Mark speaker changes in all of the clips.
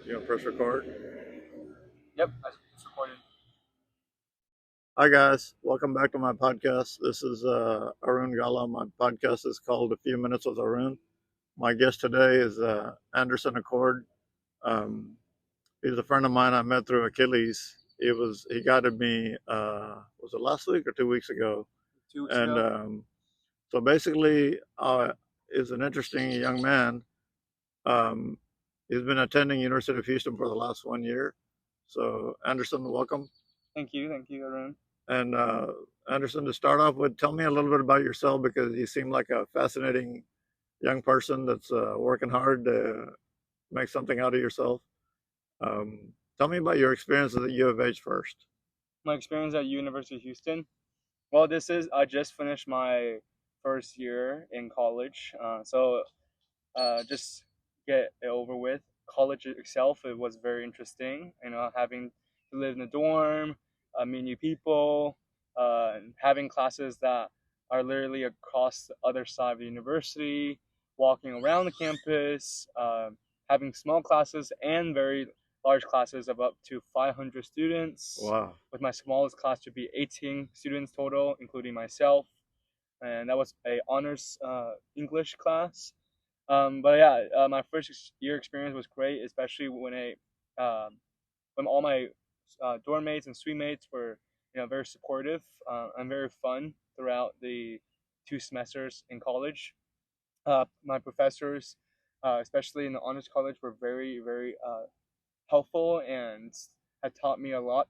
Speaker 1: You gonna press record?
Speaker 2: Yep, it's recorded.
Speaker 1: Hi guys, welcome back to my podcast. This is Arun Gala. My podcast is called A Few Minutes with Arun. My guest today is Anderson Acord. Um, he's a friend of mine I met through Achilles. He guided me. Was it last week or 2 weeks ago?
Speaker 2: 2 weeks
Speaker 1: And
Speaker 2: ago.
Speaker 1: so basically, is an interesting young man. Um, he's been attending University of Houston for the last 1 year. So Anderson, welcome.
Speaker 2: Thank you, Arun.
Speaker 1: And Anderson, to start off with, tell me a little bit about yourself because you seem like a fascinating young person that's working hard to make something out of yourself. Tell me about your experiences at U of H first.
Speaker 2: My experience at University of Houston. Well, I just finished my first year in college, just get it over with. College itself, it was very interesting. Having to live in a dorm, meet new people, and having classes that are literally across the other side of the university, walking around the campus, having small classes and very large classes of up to 500 students.
Speaker 1: Wow.
Speaker 2: With my smallest class to be 18 students total, including myself, and that was a honors English class. But yeah, my first year experience was great, especially when all my dorm mates and suite mates were very supportive and very fun throughout the 2 semesters in college. My professors, especially in the honors college, were very helpful and had taught me a lot,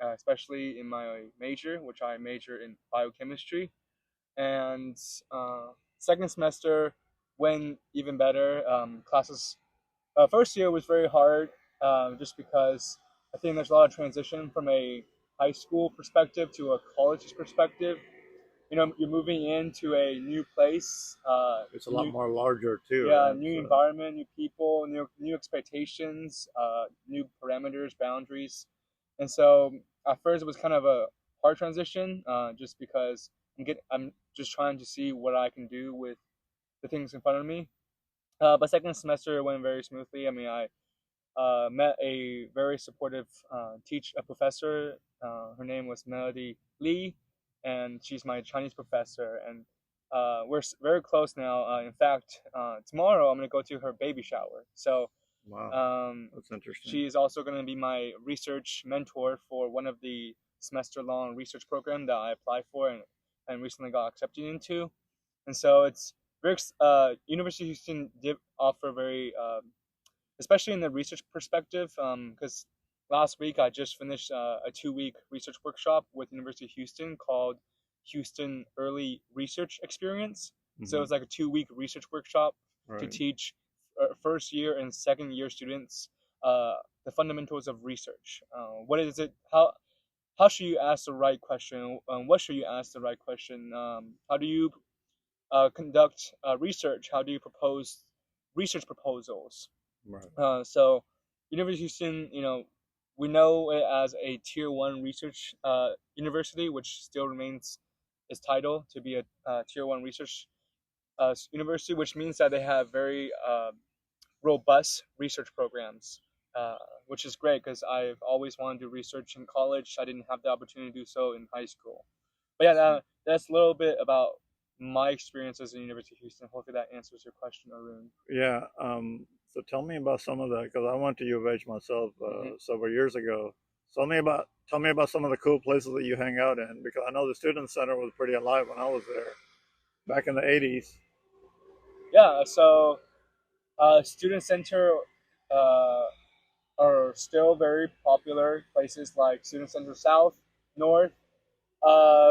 Speaker 2: especially in my major, which I major in biochemistry. And second semester went even better. Classes first year was very hard, just because I think there's a lot of transition from a high school perspective to a college perspective. You're moving into a new place,
Speaker 1: It's a lot more larger too,
Speaker 2: yeah,
Speaker 1: right?
Speaker 2: new
Speaker 1: So,
Speaker 2: environment, new people, new expectations, new parameters, boundaries, and so at first it was kind of a hard transition, just because I'm just trying to see what I can do with the things in front of me. But second semester went very smoothly. I mean, I met a very supportive a professor. Her name was Melody Lee, and she's my Chinese professor. And we're very close now. In fact, tomorrow I'm gonna go to her baby shower. So
Speaker 1: wow,
Speaker 2: um,
Speaker 1: that's interesting.
Speaker 2: she is also gonna be my research mentor for one of the semester-long research program that I applied for and recently got accepted into. And so it's very University of Houston did offer very especially in the research perspective, because last week I just finished a 2-week research workshop with University of Houston called Houston Early Research Experience. So it's like a 2-week research workshop to
Speaker 1: Right.
Speaker 2: teach first year and second year students the fundamentals of research. What is it? How should you ask the right question? What should you ask the right question? How do you conduct research? How do you propose research proposals?
Speaker 1: Right.
Speaker 2: So University of Houston, we know it as a tier 1 research university, which still remains its title to be a tier 1 research university, which means that they have very robust research programs, uh, which is great because I've always wanted to do research in college. I didn't have the opportunity to do so in high school. But yeah, that's a little bit about my experiences in University of Houston. Hopefully that answers your question, Arun.
Speaker 1: Yeah. So tell me about some of the because I went to U of H myself
Speaker 2: Mm-hmm.
Speaker 1: several years ago. Tell me about some of the cool places that you hang out in because I know the student center was pretty alive when I was there back in the '80s.
Speaker 2: Yeah, so student center uh, are still very popular. Places like Student Center South, North.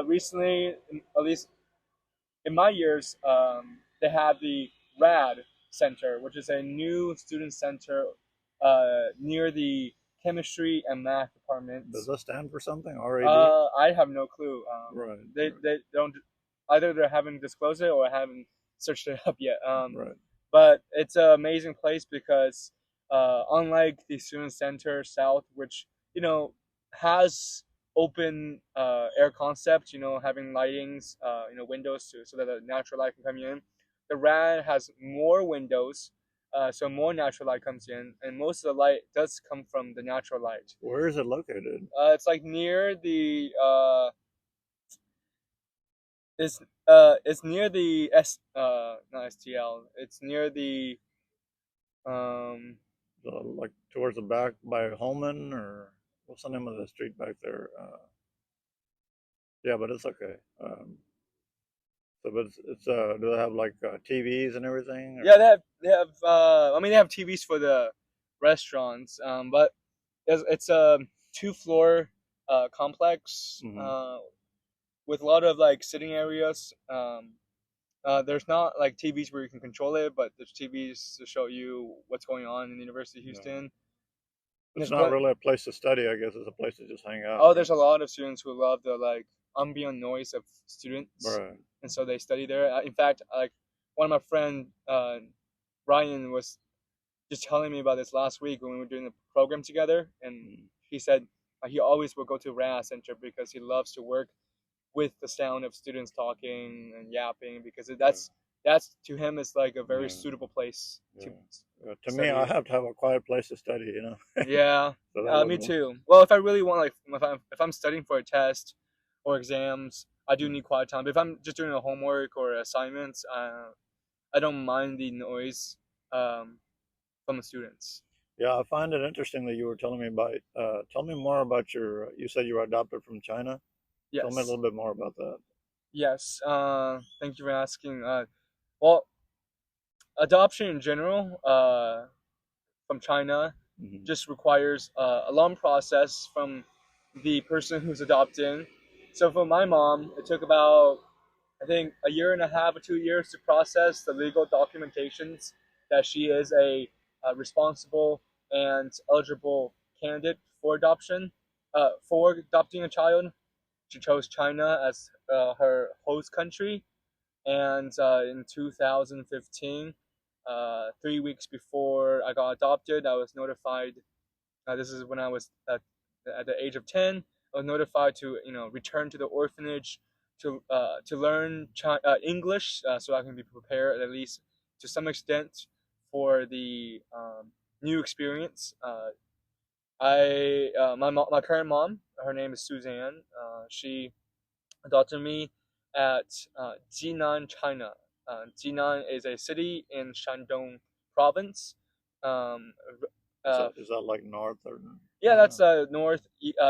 Speaker 2: Recently, at least in my years, they have the RAD Center, which is a new student center near the chemistry and math
Speaker 1: Does
Speaker 2: departments.
Speaker 1: that stand for something? RAD?
Speaker 2: I have no clue.
Speaker 1: Right.
Speaker 2: They don't, either they haven't disclosed it or I haven't searched it up yet.
Speaker 1: Right.
Speaker 2: But it's an amazing place because unlike the student center south, which has open air concept, having lightings, windows so that the natural light can come in, the RAD has more windows, so more natural light comes in, and most of the light does come from the natural light.
Speaker 1: Where is it located?
Speaker 2: It's like near the it's near the not STL. It's near the um
Speaker 1: Like towards the back by Holman, or what's the name of the street back there? Yeah, but it's okay. So, but do they have like TVs and everything? Or?
Speaker 2: yeah, they have I mean they have TVs for the restaurants, but it's a 2 floor complex
Speaker 1: Mm-hmm.
Speaker 2: with a lot of like sitting areas. There's not like TVs where you can control it, but there's TVs to show you what's going on in the University of
Speaker 1: Yeah.
Speaker 2: Houston. And
Speaker 1: It's
Speaker 2: there's
Speaker 1: not really a place to study, I guess. It's a place to just hang out,
Speaker 2: oh,
Speaker 1: right?
Speaker 2: there's a lot of students who love the like ambient noise of students,
Speaker 1: Right.
Speaker 2: and so they study there. In fact, like one of my friend Ryan was just telling me about this last week when we were doing the program together, and
Speaker 1: Mm.
Speaker 2: he said he always will go to RAS Center because he loves to work with the sound of students talking and yapping because
Speaker 1: Yeah.
Speaker 2: that's to him is like a very
Speaker 1: Yeah.
Speaker 2: suitable place to
Speaker 1: Yeah. To me, I
Speaker 2: study.
Speaker 1: have to have a quiet place to study, you know.
Speaker 2: Yeah,
Speaker 1: So that
Speaker 2: me
Speaker 1: wouldn't.
Speaker 2: too. Well, if I really want, like, if I'm studying for a test or exams, I do
Speaker 1: Mm.
Speaker 2: need quiet time. But if I'm just doing a homework or assignments, I don't mind the noise um, from the students.
Speaker 1: Yeah, I find it interesting that you were telling me about. Tell me more about your. You said you were adopted from China. Tell me a
Speaker 2: Yes,
Speaker 1: little bit more about that.
Speaker 2: yes. Thank you for asking. Well, adoption in general, from China,
Speaker 1: Hmm.
Speaker 2: just requires a long process from the person who's adopting. So for my mom, it took about I think a year and a half or 2 years to process the legal documentations that she is a responsible and eligible candidate for adoption. For adopting a child, she chose China as her host country, and in 2015, 3 weeks before I got adopted, I was notified. This is when I was at the age of 10. I was notified to return to the orphanage to learn English so I can be prepared at least to some extent for the new experience. My current mom, her name is Suzanne. She adopted me at Jinan, China. Jinan is a city in Shandong province. Um, uh,
Speaker 1: Is that like north or
Speaker 2: yeah, that's
Speaker 1: China?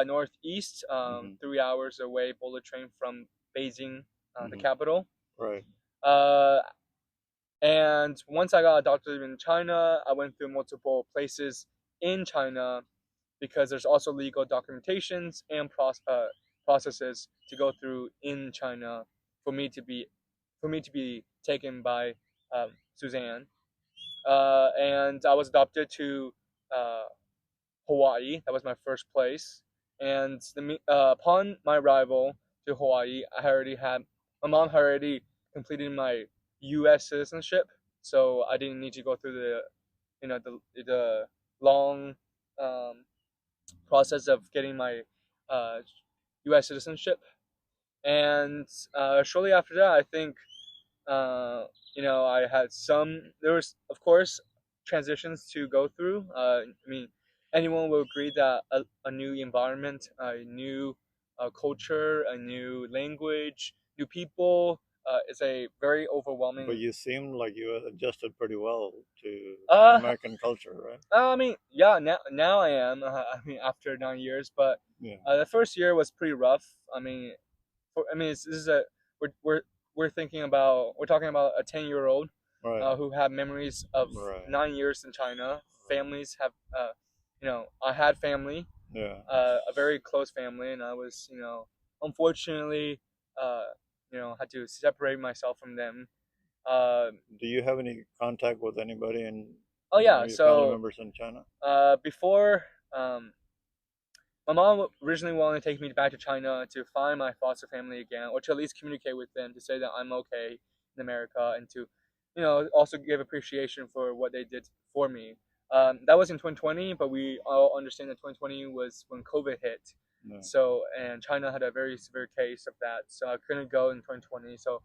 Speaker 2: northeast,
Speaker 1: Hmm.
Speaker 2: 3 hours away, bullet train from Beijing, the
Speaker 1: Hmm.
Speaker 2: capital.
Speaker 1: Right.
Speaker 2: Uh, and once I got adopted in China, I went through multiple places in China because there's also legal documentations and processes to go through in China for me to be taken by Suzanne. And I was adopted to uh, Hawaii. That was my first place. And upon my arrival to Hawaii, my mom had already completed my U.S. citizenship, so I didn't need to go through the long um, process of getting my uh, U.S. citizenship. And shortly after that, I think I had there was, of course, transitions to go through. I mean, anyone will agree that a new environment, a new culture, a new language, new people is a very
Speaker 1: But
Speaker 2: overwhelming.
Speaker 1: you seem like you adjusted pretty well to
Speaker 2: Uh,
Speaker 1: American culture, right?
Speaker 2: I mean, yeah, now I am. I mean, after 9 years, but
Speaker 1: Yeah.
Speaker 2: the first year was pretty rough. I mean, this is a we're we're we're talking about a 10-year-old
Speaker 1: Right.
Speaker 2: who have memories of
Speaker 1: Right.
Speaker 2: 9 years in China.
Speaker 1: Right.
Speaker 2: Families have I had family,
Speaker 1: Yeah.
Speaker 2: a very close family, and I was unfortunately uh, had to separate myself from them. Uh,
Speaker 1: Do you have any contact with anybody in
Speaker 2: oh yeah,
Speaker 1: your family
Speaker 2: so
Speaker 1: members in China?
Speaker 2: before um, my mom originally wanted to take me back to China to find my foster family again, or to at least communicate with them to say that I'm okay in America and to, also give appreciation for what they did for me. That was in 2020, but we all understand that 2020 was when COVID hit.
Speaker 1: No.
Speaker 2: So, and China had a very severe case of that. So I couldn't go in 2020. So,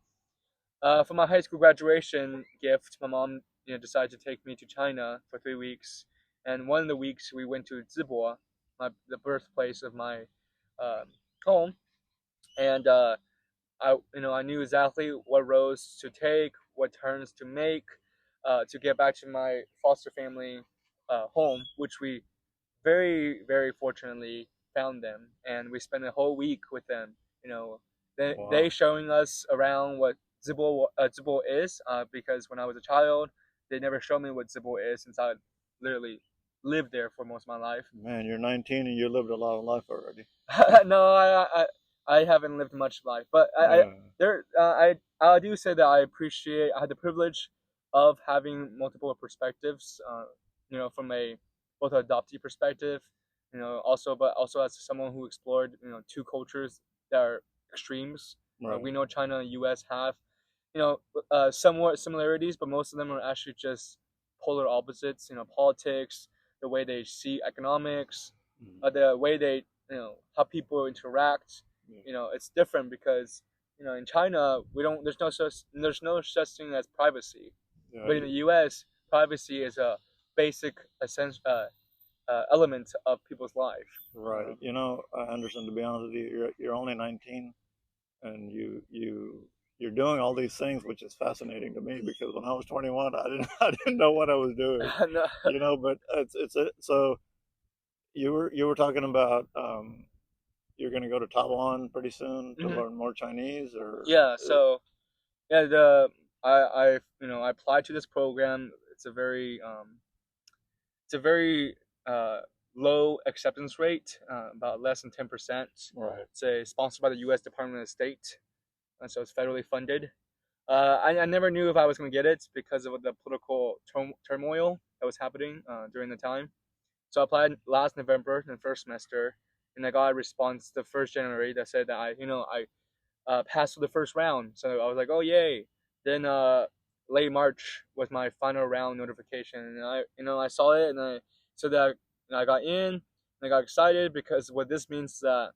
Speaker 2: for my high school graduation gift, my mom decided to take me to China for 3 weeks, and one of the weeks we went to Zibo, the birthplace of my um, home, and I knew exactly what roads to take, what turns to make, to get back to my foster family home, which we very, very fortunately found them, and we spent a whole week with them. You know, they
Speaker 1: Wow.
Speaker 2: showing us around what Zibo is, because when I was a child, they never showed me what Zibo is since I literally lived there for most of my life.
Speaker 1: Man, you're 19 and you lived a lot of life already.
Speaker 2: No, I haven't lived much life, but
Speaker 1: Yeah.
Speaker 2: I do say that I had the privilege of having multiple perspectives. From a both adoptee perspective, but also as someone who explored two cultures that are extremes.
Speaker 1: Right.
Speaker 2: We know China and U.S. have somewhat similarities, but most of them are actually just polar opposites. Politics, the way they see economics, the way they how people interact. It's different because in China we don't there's no such thing as privacy,
Speaker 1: Yeah.
Speaker 2: but in the U.S. privacy is a basic essential element of people's life.
Speaker 1: Right. Anderson, to be honest with you, you're only 19, and you're doing all these things, which is fascinating to me because when I was 21, I didn't I didn't know what I was doing.
Speaker 2: No.
Speaker 1: But so you were talking about you're going to go to Taiwan pretty soon to
Speaker 2: Mhm.
Speaker 1: learn more Chinese, or
Speaker 2: Yeah. So yeah, I applied to this program. It's a very low acceptance rate, about less than 10%.
Speaker 1: right?
Speaker 2: It's sponsored by the U.S. Department of State, and so it's federally funded. I never knew if I was going to get it because of the political turmoil that was happening during the time. So I applied last November in the first semester, and I got a response the first January that said that I passed through the first round. So I was like, oh yay! Then late March was my final round notification, and I saw it, and I got in, and I got excited because what this means is that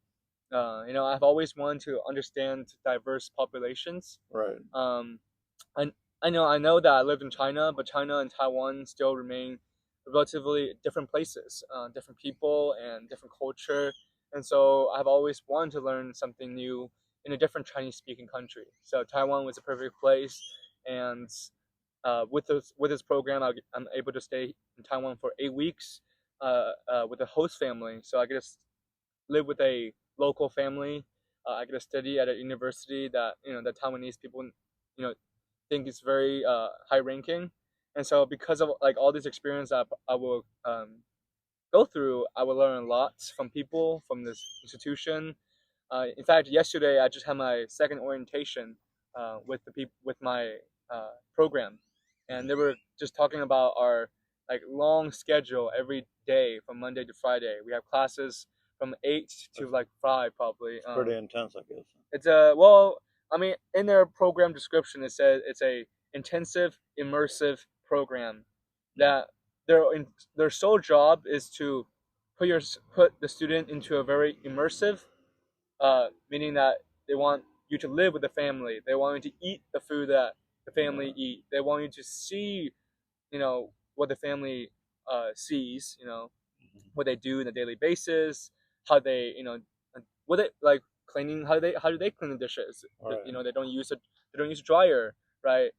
Speaker 2: I've always wanted to understand diverse populations.
Speaker 1: Right.
Speaker 2: I I know that I lived in China, but China and Taiwan still remain relatively different places, different people, and different culture. And so I've always wanted to learn something new in a different Chinese-speaking country. So Taiwan was a perfect place, and with this program, I'm able to stay in Taiwan for 8 weeks with a host family. So I get to live with a local family. I get to study at a university that the Taiwanese people you know think is very high ranking. And so because of like all this experience I will go through, I will learn a lot from people from this institution. In fact, yesterday I just had my second orientation with the people with my program, and they were just talking about our like long schedule every day from Monday to Friday. We have classes from 8 to like 5 probably.
Speaker 1: It's pretty intense, I guess.
Speaker 2: It's a well, I mean, in their program description, it says it's a intensive, immersive program that their sole job is to put the student into a very immersive, meaning that they want you to live with the family. They want you to eat the food that the family eat. They want you to see, what the family sees. What they do on a daily basis, how they, what they like cleaning, how do they clean the dishes?
Speaker 1: Right.
Speaker 2: They don't use a dryer, right?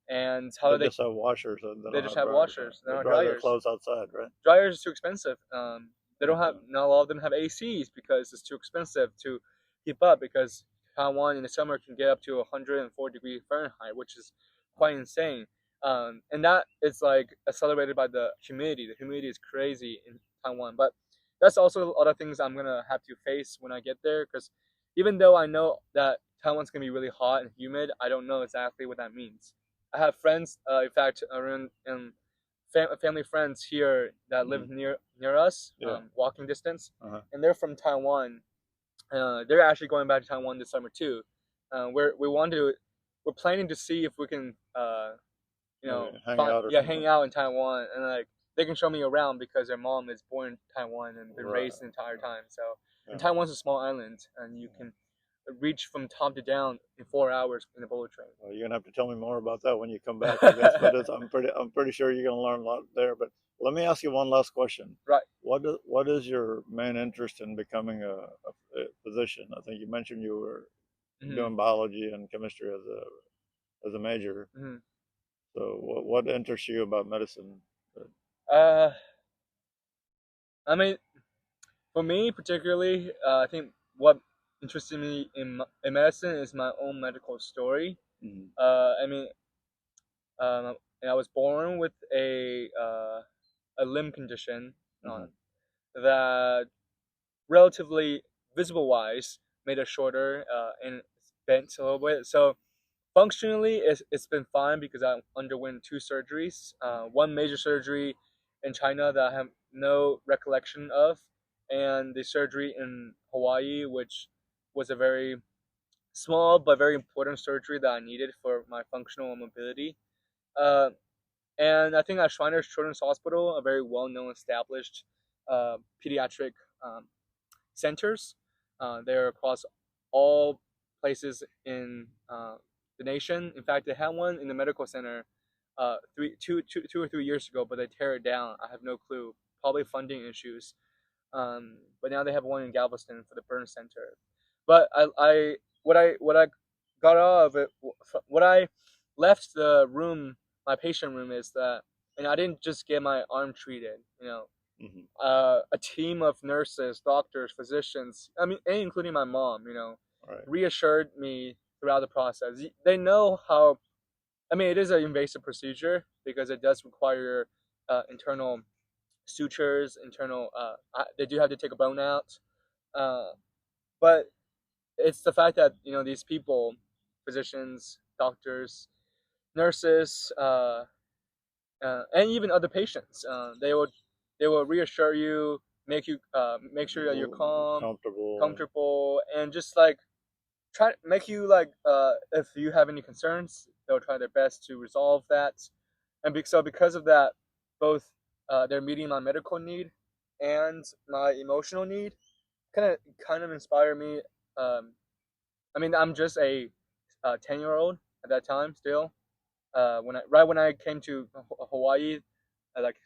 Speaker 2: And how
Speaker 1: They
Speaker 2: do they
Speaker 1: just have washers. And
Speaker 2: they
Speaker 1: don't
Speaker 2: just
Speaker 1: have
Speaker 2: have
Speaker 1: dryers,
Speaker 2: washers.
Speaker 1: right?
Speaker 2: They're
Speaker 1: They
Speaker 2: not
Speaker 1: dry their
Speaker 2: dryers.
Speaker 1: clothes outside, right?
Speaker 2: Dryers is too expensive. They don't have not a lot of them have ACs because it's too expensive to keep up because Taiwan in the summer can get up to 104 degrees Fahrenheit, which is quite insane. And that is like accelerated by the humidity. The humidity is crazy in Taiwan, but that's also a lot of things I'm gonna have to face when I get there. Because even though I know that Taiwan's gonna be really hot and humid, I don't know exactly what that means. I have friends, in fact, around in family friends here that live near us,
Speaker 1: Yeah.
Speaker 2: walking distance,
Speaker 1: Uh-huh.
Speaker 2: and they're from Taiwan. They're actually going back to Taiwan this summer too. We're planning to see if we can, hang out in Taiwan, and like they can show me around because their mom is born in Taiwan and been raised the entire time. So, and Taiwan's a small island, and you can reach from top to down in 4 hours in a bullet train.
Speaker 1: Well, you're gonna have to tell me more about that when you come back, I guess. But I'm pretty sure you're gonna learn a lot there. But let me ask you one last question.
Speaker 2: Right.
Speaker 1: What is your main interest in becoming a physician? I think you mentioned you were doing biology and chemistry as a major. So what interests you about medicine?
Speaker 2: Uh, I mean, for me particularly, I think what interested me in medicine is my own medical story. I mean, I was born with a limb condition that relatively visible wise made it shorter and bent a little bit. So functionally, it's been fine because I underwent 2 surgeries. One major surgery in China that I have no recollection of, and the surgery in Hawaii, which was a very small but very important surgery that I needed for my functional mobility. Uh, and I think at Shriners Children's Hospital, a very well-known, established pediatric centers, they're across all places in the nation. In fact, they had one in the medical center 2 or 3 years ago, but they tear it down. I have no clue. Probably funding issues. But now they have one in Galveston for the burn center. But what I got out of it, what I left the room, my patient room, is that, and I didn't just get my arm treated. A team of nurses, doctors, physicians, I mean, and including my mom, reassured me throughout the process. They know how, I mean, it is an invasive procedure because it does require internal sutures, they do have to take a bone out. But it's the fact that, these people, physicians, doctors, nurses, and even other patients, they will reassure you, make sure that you're calm, comfortable, and just like try to make you like if you have any concerns, they'll try their best to resolve that. And so because of that, both they're meeting my medical need and my emotional need, kind of inspire me. I mean, I'm just a 10-year-old at that time still. When I came to Hawaii, like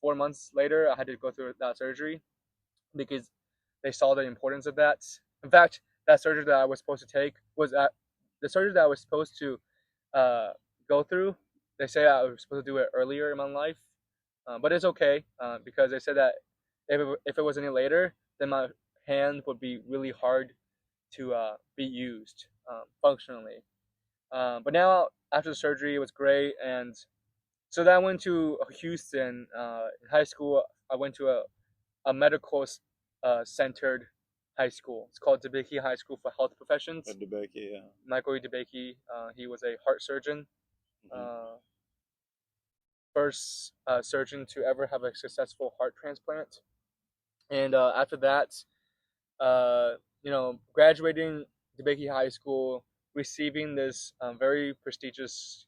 Speaker 2: 4 months later, I had to go through that surgery because they saw the importance of that. In fact, that surgery that I was supposed to take was the surgery that I was supposed to go through. They say I was supposed to do it earlier in my life, but it's okay because they said that if it was any later, then my hand would be really hard to be used functionally. But now after the surgery, it was great, and so then I went to Houston. In high school, I went to a medical centered high school. It's called DeBakey High School for Health Professions.
Speaker 1: DeBakey, yeah.
Speaker 2: Michael E. DeBakey, he was a heart surgeon. First surgeon to ever have a successful heart transplant. And after that, graduating DeBakey High School, receiving this very prestigious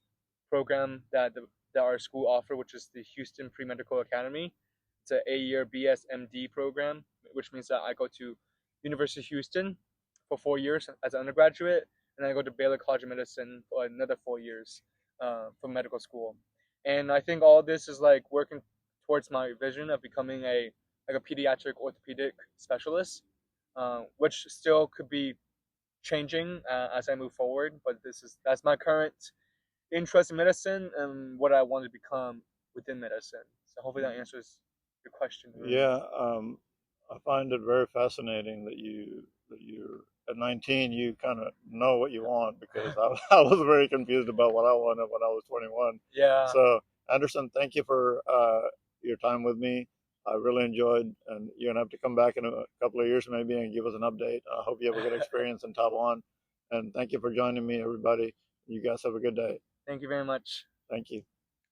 Speaker 2: program that our school offered, which is the Houston Pre-Medical Academy. It's an 8-year BSMD program, which means that I go to University of Houston for 4 years as an undergraduate, and then I go to Baylor College of Medicine for another 4 years for medical school. And I think all this is like working towards my vision of becoming a pediatric orthopedic specialist, which still could be changing as I move forward. But that's my current interest in medicine and what I want to become within medicine. So hopefully that answers your question.
Speaker 1: Yeah, I find it very fascinating that you're at 19, you kind of know what you want, because I was very confused about what I wanted when I was 21.
Speaker 2: Yeah.
Speaker 1: So Anderson, thank you for your time with me. I really enjoyed, and you're gonna have to come back in a couple of years maybe and give us an update. I hope you have a good experience in Taiwan, and thank you for joining me, everybody. You guys have a good day.
Speaker 2: Thank you very much.
Speaker 1: Thank you.